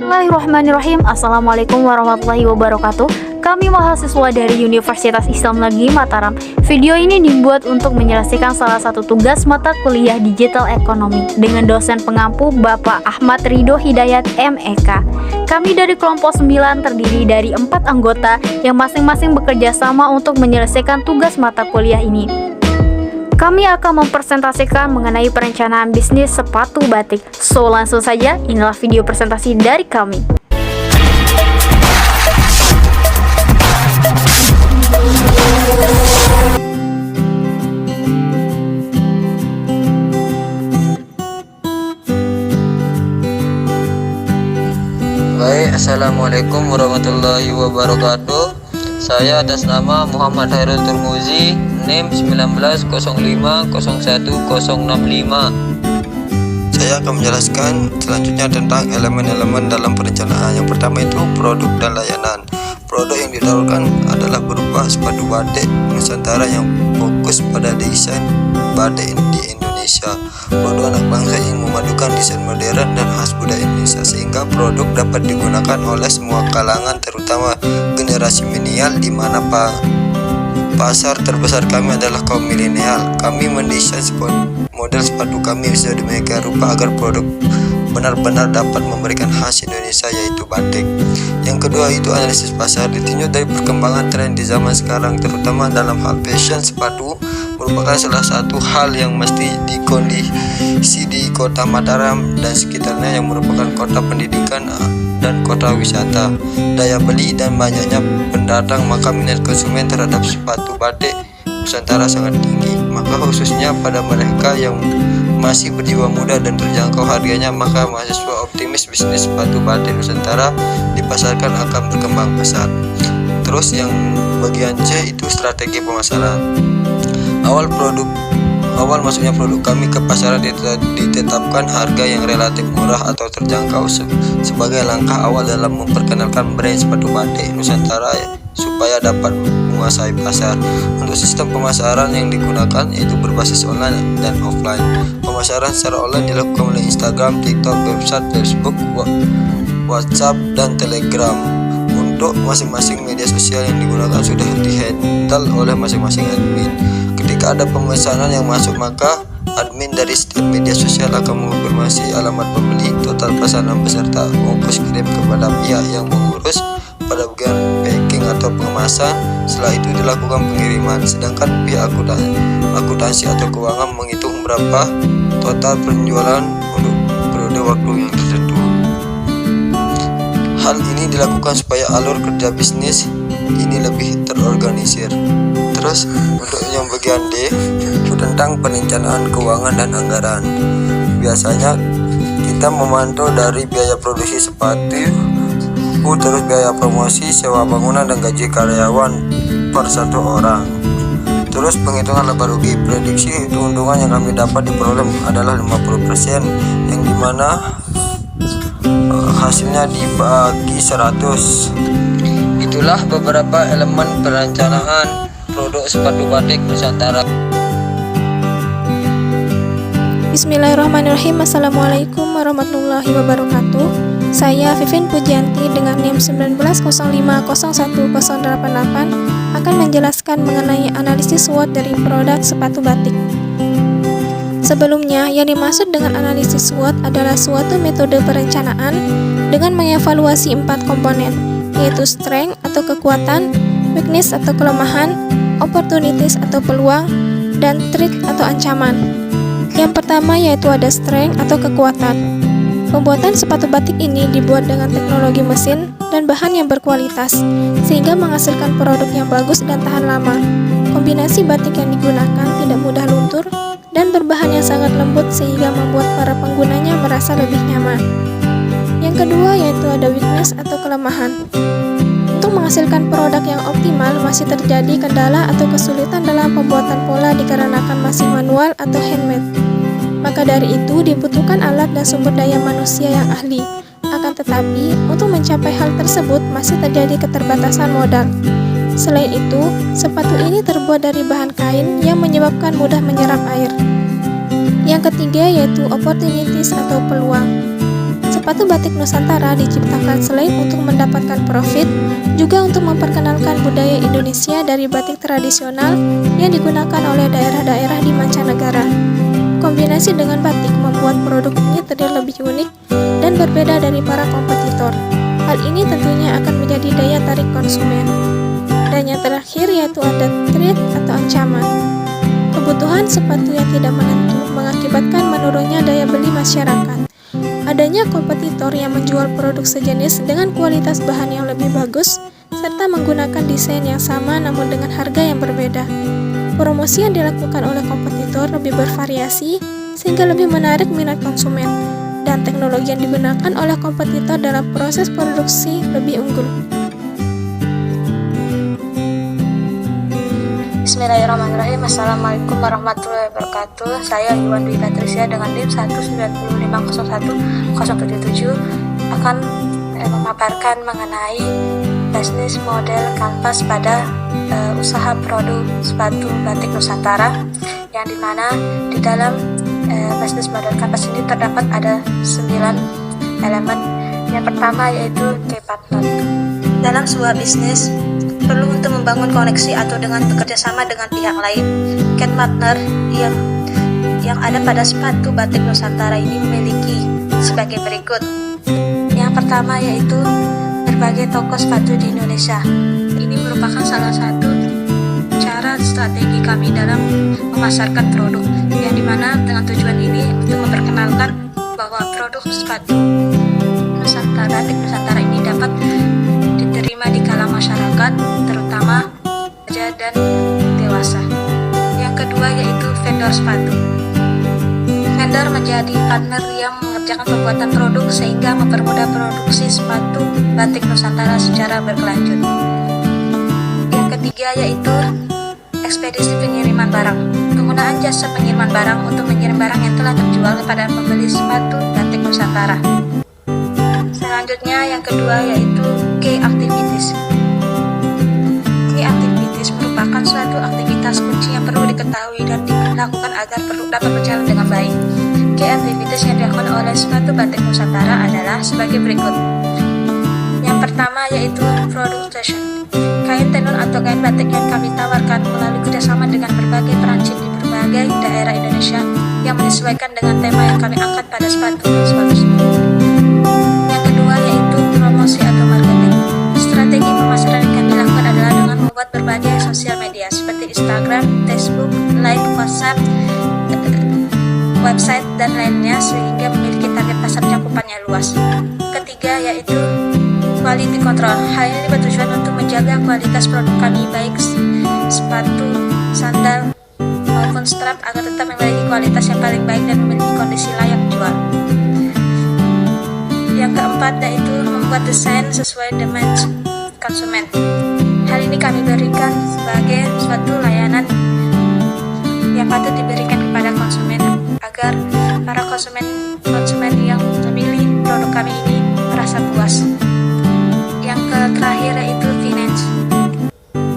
Bismillahirrahmanirrahim. Assalamualaikum warahmatullahi wabarakatuh. Kami mahasiswa dari Universitas Islam Negeri Mataram. Video ini dibuat untuk menyelesaikan salah satu tugas mata kuliah Digital Economy dengan dosen pengampu Bapak Ahmad Ridho Hidayat MEK. Kami dari kelompok 9 terdiri dari 4 anggota yang masing-masing bekerja sama untuk menyelesaikan tugas mata kuliah ini. Kami akan mempresentasikan mengenai perencanaan bisnis sepatu batik. So, langsung saja, inilah video presentasi dari kami. Baik, assalamualaikum warahmatullahi wabarakatuh. Saya atas nama Muhammad Hairul Turmuzi, NIM 1905011065. Saya akan menjelaskan selanjutnya tentang elemen-elemen dalam perencanaan. Yang pertama itu produk dan layanan. Produk yang ditawarkan adalah berupa sepatu batik Nusantara yang fokus pada desain batik di Indonesia. Produk anak bangsa yang memadukan desain modern dan khas budaya Indonesia, sehingga produk dapat digunakan oleh semua kalangan, terutama generasi milenial, di mana pasar terbesar kami adalah kaum milenial. Kami mendesain model sepatu kami sedemikian rupa agar produk benar-benar dapat memberikan khas Indonesia, yaitu batik. Yang kedua itu analisis pasar. Ditinjau dari perkembangan tren di zaman sekarang, terutama dalam hal fashion, sepatu merupakan salah satu hal yang mesti dikondisi di kota Mataram dan sekitarnya, yang merupakan kota pendidikan dan kota wisata. Daya beli dan banyaknya pendatang, maka minat konsumen terhadap sepatu batik Nusantara sangat tinggi. Maka khususnya pada mereka yang masih berjiwa muda dan terjangkau harganya, maka mahasiswa optimis bisnis sepatu batik Nusantara dipasarkan akan berkembang pesat. Terus yang bagian C itu strategi pemasaran. Awal masuknya produk kami ke pasaran ditetapkan harga yang relatif murah atau terjangkau sebagai langkah awal dalam memperkenalkan brand sepatu batik Nusantara supaya dapat menguasai pasar. Untuk sistem pemasaran yang digunakan yaitu berbasis online dan offline. Pemasaran secara online dilakukan melalui Instagram, TikTok, website, Facebook, WhatsApp, dan Telegram. Untuk masing-masing media sosial yang digunakan sudah dihandle oleh masing-masing admin. Ketika ada pemesanan yang masuk, maka admin dari setiap media sosial akan mengonfirmasi alamat pembeli, total pesanan beserta ongkos kirim kepada pihak yang mengurus pada bagian packing atau pengemasan. Setelah itu dilakukan pengiriman, sedangkan pihak akuntansi atau keuangan menghitung berapa total penjualan untuk periode waktu yang tertentu. Hal ini dilakukan supaya alur kerja bisnis ini lebih terorganisir. Terus untuk yang bagian D itu tentang perencanaan keuangan dan anggaran. Biasanya kita memantau dari biaya produksi sepatu, terus biaya promosi, sewa bangunan, dan gaji karyawan per satu orang. Terus penghitungan laba rugi. Prediksi keuntungan yang kami dapat diperoleh adalah 50%, yang dimana hasilnya dibagi 100. Itulah beberapa elemen perencanaan produk sepatu batik Nusantara. Bismillahirrahmanirrahim. Assalamualaikum warahmatullahi wabarakatuh. Saya Vivin Pujianti dengan NIM 1905011088 akan menjelaskan mengenai analisis SWOT dari produk sepatu batik. Sebelumnya, yang dimaksud dengan analisis SWOT adalah suatu metode perencanaan dengan mengevaluasi 4 komponen, yaitu strength atau kekuatan, weakness atau kelemahan, opportunities atau peluang, dan threat atau ancaman. Yang pertama yaitu ada strength atau kekuatan. Pembuatan sepatu batik ini dibuat dengan teknologi mesin dan bahan yang berkualitas, sehingga menghasilkan produk yang bagus dan tahan lama. Kombinasi batik yang digunakan tidak mudah luntur dan berbahan yang sangat lembut, sehingga membuat para penggunanya merasa lebih nyaman. Yang kedua yaitu ada weakness atau kelemahan. Untuk menghasilkan produk yang optimal masih terjadi kendala atau kesulitan dalam pembuatan pola dikarenakan masih manual atau handmade. Maka dari itu dibutuhkan alat dan sumber daya manusia yang ahli. Akan tetapi, untuk mencapai hal tersebut masih terjadi keterbatasan modal. Selain itu, sepatu ini terbuat dari bahan kain yang menyebabkan mudah menyerap air. Yang ketiga yaitu opportunities atau peluang. Sepatu batik Nusantara diciptakan selain untuk mendapatkan profit, juga untuk memperkenalkan budaya Indonesia dari batik tradisional yang digunakan oleh daerah-daerah di mancanegara. Kombinasi dengan batik membuat produk ini terlihat lebih unik dan berbeda dari para kompetitor. Hal ini tentunya akan menjadi daya tarik konsumen. Dan yang terakhir yaitu ada threat atau ancaman. Kebutuhan sepatu yang tidak menentu mengakibatkan menurunnya daya beli masyarakat. Adanya kompetitor yang menjual produk sejenis dengan kualitas bahan yang lebih bagus, serta menggunakan desain yang sama namun dengan harga yang berbeda. Promosi yang dilakukan oleh kompetitor lebih bervariasi, sehingga lebih menarik minat konsumen, dan teknologi yang digunakan oleh kompetitor dalam proses produksi lebih unggul. Bismillahirrahmanirrahim. Assalamualaikum warahmatullahi wabarakatuh. Saya Iwan Dwi Patricia dengan NIM 195011077 akan memaparkan mengenai bisnis model kanvas pada usaha produk sepatu batik Nusantara, yang dimana di dalam bisnis model kanvas ini terdapat ada 9 elemen. Yang pertama yaitu key partner. Dalam sebuah bisnis perlu untuk membangun koneksi atau dengan bekerja sama dengan pihak lain. Key partner yang ada pada sepatu batik Nusantara ini memiliki sebagai berikut. Yang pertama yaitu berbagai toko sepatu di Indonesia. Ini merupakan salah satu cara strategi kami dalam memasarkan produk, yang dimana dengan tujuan ini untuk memperkenalkan bahwa produk sepatu Nusantara, batik Nusantara ini dapat diterima di kalangan masyarakat, terutama remaja dan dewasa. Yang kedua yaitu vendor sepatu. Vendor menjadi partner yang mengerjakan pembuatan produk sehingga mempermudah produksi sepatu batik Nusantara secara berkelanjut. Yang ketiga yaitu ekspedisi pengiriman barang. Penggunaan jasa pengiriman barang untuk mengirim barang yang telah terjual kepada pembeli sepatu batik Nusantara. Selanjutnya yang kedua yaitu key activities. Key activities merupakan suatu aktivitas kunci yang perlu diketahui dan dilakukan agar produk dapat berjalan dengan baik. Key activities yang dilakukan oleh sepatu batik Nusantara adalah sebagai berikut. Yang pertama yaitu production. Kain tenun atau kain batik yang kami tawarkan melalui kerjasama dengan berbagai perancik di berbagai daerah Indonesia yang menyesuaikan dengan tema yang kami angkat pada sepatu tersebut. Yang kedua yaitu promosi atau marketing. Strategi pemasaran yang kami lakukan adalah dengan membuat berbagai sosial media seperti Instagram, Facebook, Line, WhatsApp, website, dan lainnya sehingga memiliki target pasar cakupannya luas. Ketiga yaitu quality control. Hal ini bertujuan untuk menjaga kualitas produk kami baik sepatu, sandal, maupun strap agar tetap memiliki kualitas yang paling baik dan memiliki kondisi layak jual. Yang keempat yaitu membuat desain sesuai demand konsumen. Hal ini kami berikan sebagai suatu layanan yang patut diberikan kepada konsumen agar para konsumen yang memilih produk kami ini merasa puas. Yang terakhir yaitu finance.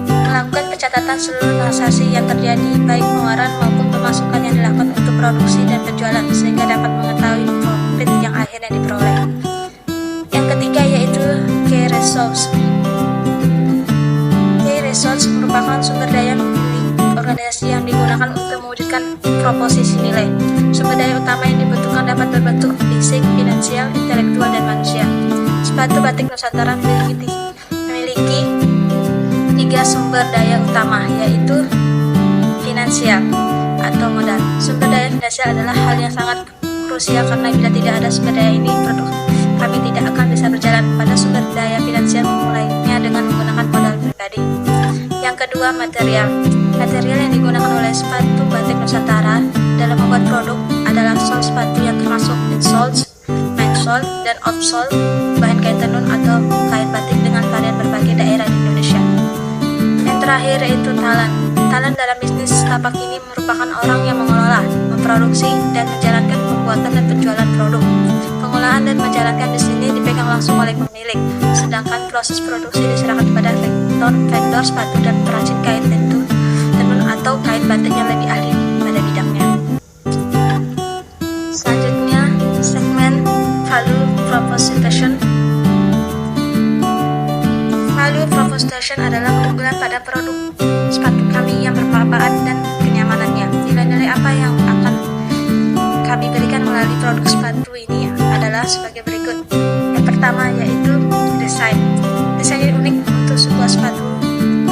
Melakukan pencatatan seluruh transaksi yang terjadi baik pengeluaran maupun pemasukan yang dilakukan untuk produksi dan penjualan sehingga dapat mengetahui profit yang akhirnya diperoleh. Yang ketiga yaitu key resource. Key resource merupakan sumber daya milik organisasi yang digunakan untuk mewujudkan proposisi nilai. Sumber daya utama yang dibutuhkan dapat berbentuk fisik, finansial, intelektual, dan manusia. Sepatu batik Nusantara memiliki 3 sumber daya utama, yaitu finansial atau modal. Sumber daya finansial adalah hal yang sangat krusial karena bila tidak ada sumber daya ini, produk kami tidak akan bisa berjalan. Pada sumber daya finansial memulainya dengan menggunakan modal pribadi. Yang kedua, material. Material yang digunakan oleh sepatu batik Nusantara dalam membuat produk adalah sol sepatu yang termasuk insoles, mainsole, dan outsole, bahan kain tenun atau kain batik dengan varian berbagai daerah di Indonesia. Yang terakhir yaitu talent. Talent dalam bisnis setapak ini merupakan orang yang mengelola, memproduksi, dan menjalankan pembuatan dan penjualan produk. Pengolahan dan menjalankan di sini dipegang langsung oleh pemilik, sedangkan proses produksi diserahkan kepada vendor sepatu dan perajin kain tenun atau kain batik yang lebih ahli pada bidangnya. Selanjutnya, segmen value prop Station. Value proposition adalah keunggulan pada produk sepatu kami yang bermanfaat dan kenyamanannya. Nilai-nilai apa yang akan kami berikan melalui produk sepatu ini adalah sebagai berikut. Yang pertama yaitu desain. Desain yang unik untuk sebuah sepatu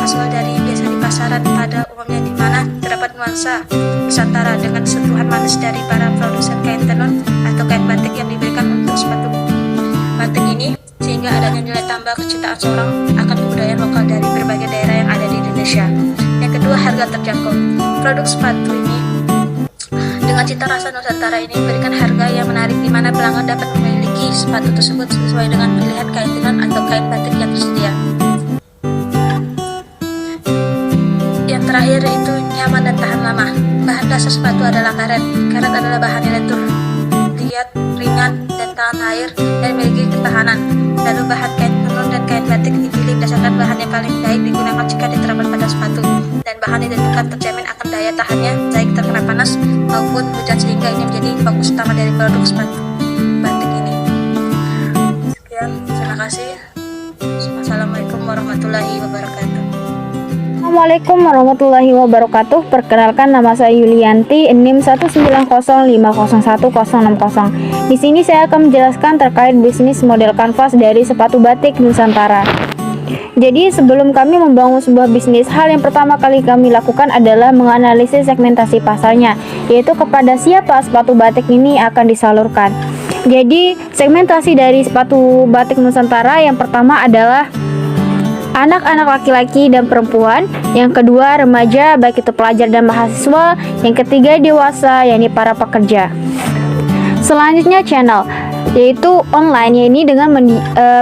kasual dari biasa di pasaran pada umumnya, di mana terdapat nuansa Nusantara dengan sentuhan manis dari para produsen kain tenun atau kain batik yang diberikan untuk sepatu batik ini, sehingga adanya nilai tambah kecintaan seorang akan kebudayaan lokal dari berbagai daerah yang ada di Indonesia. Yang kedua, harga terjangkau. Produk sepatu ini dengan cita rasa Nusantara ini memberikan harga yang menarik, di mana pelanggan dapat memiliki sepatu tersebut sesuai dengan pilihan kain tenun atau kain batik yang tersedia. Yang terakhir yaitu nyaman dan tahan lama. Bahan dasar sepatu adalah karet. Karet adalah bahan yang lentur, liat, ringan, dan tahan air, dan memiliki ketahanan. Lalu bahan kain tenun dan kain batik dipilih berdasarkan bahan yang paling baik digunakan jika diterapkan pada sepatu, dan bahan yang ditentukan terjamin akan daya tahannya baik terkena panas maupun hujan, sehingga ini menjadi fokus utama dari produk sepatu batik ini. Sekian, terima kasih. Assalamualaikum warahmatullahi wabarakatuh. Assalamualaikum warahmatullahi wabarakatuh. Perkenalkan, nama saya Yulianti, NIM 190500160. Di sini saya akan menjelaskan terkait bisnis model kanvas dari sepatu batik Nusantara. Jadi sebelum kami membangun sebuah bisnis, hal yang pertama kali kami lakukan adalah menganalisis segmentasi pasarnya, yaitu kepada siapa sepatu batik ini akan disalurkan. Jadi segmentasi dari sepatu batik Nusantara yang pertama adalah anak-anak laki-laki dan perempuan, yang kedua remaja baik itu pelajar dan mahasiswa, yang ketiga dewasa yakni para pekerja. Selanjutnya channel, yaitu online, yaitu dengan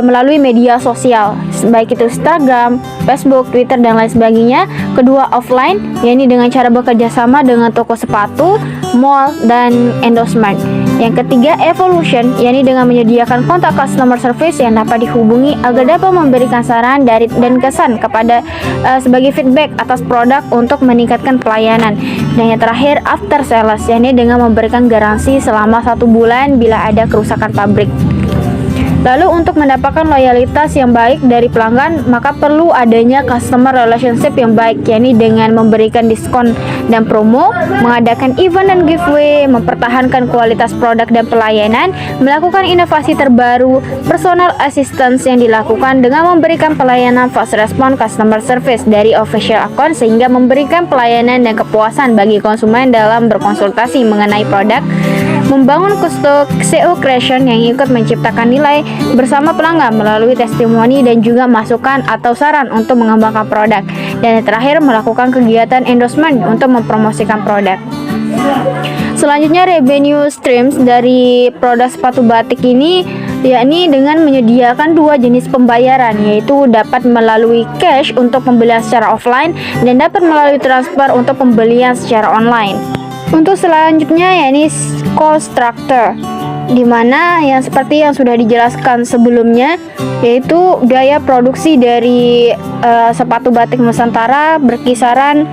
melalui media sosial baik itu Instagram, Facebook, Twitter dan lain sebagainya. Kedua offline, yaitu dengan cara bekerja sama dengan toko sepatu, mall dan endorsement. Yang ketiga evolution, yaitu dengan menyediakan kontak customer service yang dapat dihubungi agar dapat memberikan saran dan kesan kepada sebagai feedback atas produk untuk meningkatkan pelayanan. Dan yang terakhir after sales, yaitu dengan memberikan garansi selama 1 bulan bila ada kerusakan pabrik. Lalu untuk mendapatkan loyalitas yang baik dari pelanggan, maka perlu adanya customer relationship yang baik, yakni dengan memberikan diskon dan promo, mengadakan event dan giveaway, mempertahankan kualitas produk dan pelayanan, melakukan inovasi terbaru, personal assistance yang dilakukan dengan memberikan pelayanan fast response customer service dari official account, sehingga memberikan pelayanan dan kepuasan bagi konsumen dalam berkonsultasi mengenai produk, membangun SEO creation yang ikut menciptakan nilai bersama pelanggan melalui testimoni dan juga masukan atau saran untuk mengembangkan produk, dan yang terakhir melakukan kegiatan endorsement untuk mempromosikan produk. Selanjutnya revenue streams dari produk sepatu batik ini yakni dengan menyediakan 2 jenis pembayaran, yaitu dapat melalui cash untuk pembelian secara offline dan dapat melalui transfer untuk pembelian secara online. Untuk selanjutnya yakni cost structure, di mana yang seperti yang sudah dijelaskan sebelumnya, yaitu biaya produksi dari sepatu batik Nusantara berkisaran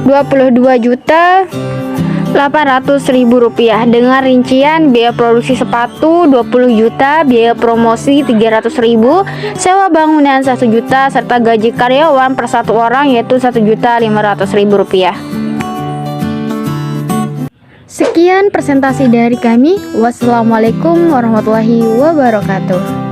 22.800.000 rupiah, dengan rincian biaya produksi sepatu 20 juta, biaya promosi 300.000, sewa bangunan 1 juta, serta gaji karyawan per 1 orang yaitu 1.500.000 rupiah. Sekian presentasi dari kami. Wassalamualaikum warahmatullahi wabarakatuh.